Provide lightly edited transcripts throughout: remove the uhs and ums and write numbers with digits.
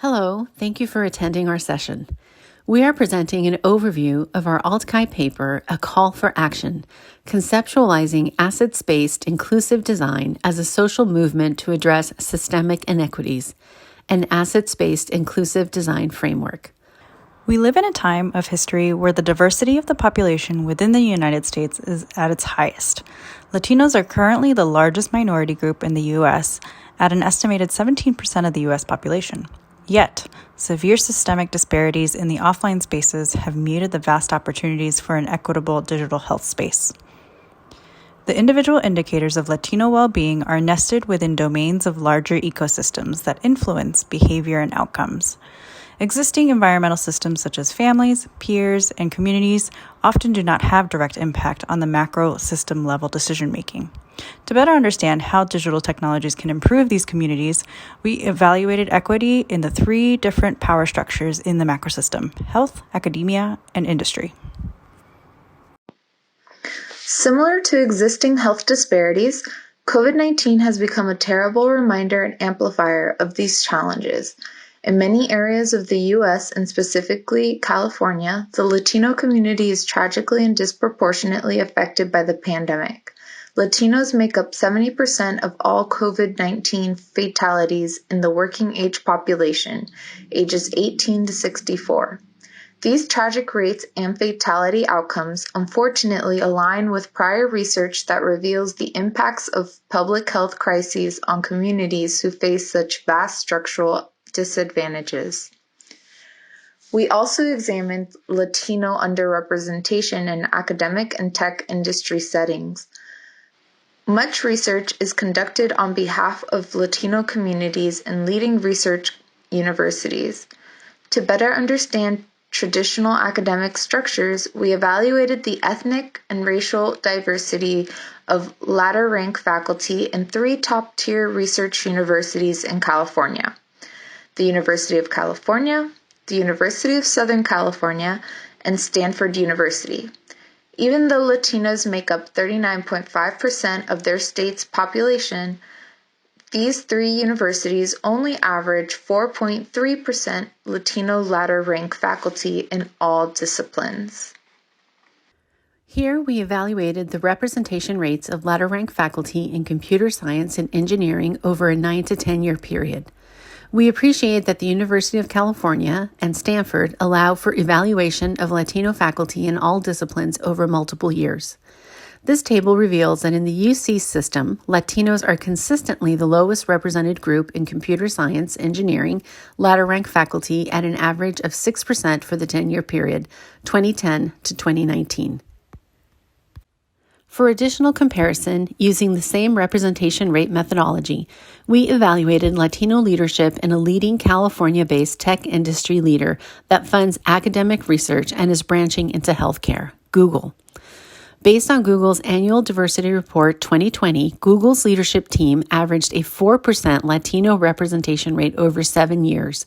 Hello, thank you for attending our session. We are presenting an overview of our alt.chi paper, A Call for Action, Conceptualizing Assets-Based Inclusive Design as a Social Movement to Address Systemic Inequities, an Assets-Based Inclusive Design Framework. We live in a time of history where the diversity of the population within the United States is at its highest. Latinos are currently the largest minority group in the U.S., at an estimated 17% of the U.S. population. Yet, severe systemic disparities in the offline spaces have muted the vast opportunities for an equitable digital health space. The individual indicators of Latino well-being are nested within domains of larger ecosystems that influence behavior and outcomes. Existing environmental systems such as families, peers, and communities often do not have direct impact on the macro system level decision-making. To better understand how digital technologies can improve these communities, we evaluated equity in the three different power structures in the macrosystem: health, academia, and industry. Similar to existing health disparities, COVID-19 has become a terrible reminder and amplifier of these challenges. In many areas of the U.S. and specifically California, the Latino community is tragically and disproportionately affected by the pandemic. Latinos make up 70% of all COVID-19 fatalities in the working age population, ages 18 to 64. These tragic rates and fatality outcomes unfortunately align with prior research that reveals the impacts of public health crises on communities who face such vast structural disadvantages. We also examined Latino underrepresentation in academic and tech industry settings. Much research is conducted on behalf of Latino communities in leading research universities. To better understand traditional academic structures, we evaluated the ethnic and racial diversity of ladder-rank faculty in three top-tier research universities in California: the University of California, the University of Southern California, and Stanford University. Even though Latinos make up 39.5% of their state's population, these three universities only average 4.3% Latino ladder rank faculty in all disciplines. Here we evaluated the representation rates of ladder rank faculty in computer science and engineering over a 9 to 10 year period. We appreciate that the University of California and Stanford allow for evaluation of Latino faculty in all disciplines over multiple years. This table reveals that in the UC system, Latinos are consistently the lowest represented group in computer science engineering ladder rank faculty at an average of 6% for the 10-year period, 2010 to 2019. For additional comparison, using the same representation rate methodology, we evaluated Latino leadership in a leading California-based tech industry leader that funds academic research and is branching into healthcare, Google. Based on Google's Annual Diversity Report 2020, Google's leadership team averaged a 4% Latino representation rate over 7 years.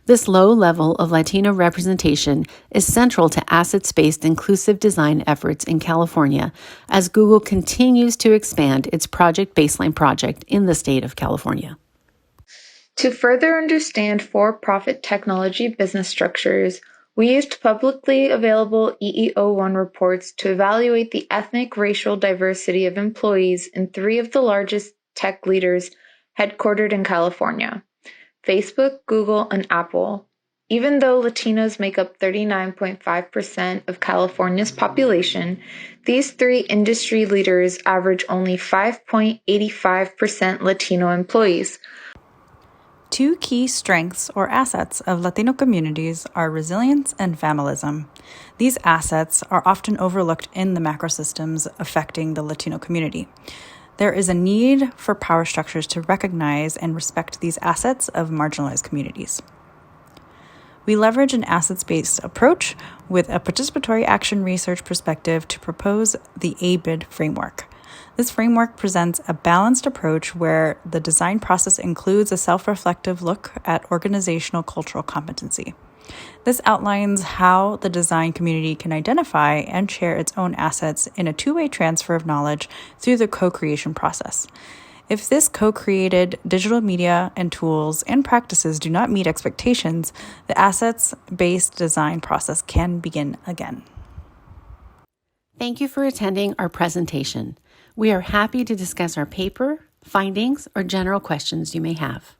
This low level of Latino representation is central to assets-based inclusive design efforts in California as Google continues to expand its Project Baseline project in the state of California. To further understand for-profit technology business structures, we used publicly available EEO-1 reports to evaluate the ethnic racial diversity of employees in three of the largest tech leaders headquartered in California: Facebook, Google, and Apple. Even though Latinos make up 39.5% of California's population, these three industry leaders average only 5.85% Latino employees. Two key strengths or assets of Latino communities are resilience and familism. These assets are often overlooked in the macrosystems affecting the Latino community. There is a need for power structures to recognize and respect these assets of marginalized communities. We leverage an assets-based approach with a participatory action research perspective to propose the ABID framework. This framework presents a balanced approach where the design process includes a self-reflective look at organizational cultural competency. This outlines how the design community can identify and share its own assets in a two-way transfer of knowledge through the co-creation process. If this co-created digital media and tools and practices do not meet expectations, the assets-based design process can begin again. Thank you for attending our presentation. We are happy to discuss our paper, findings, or general questions you may have.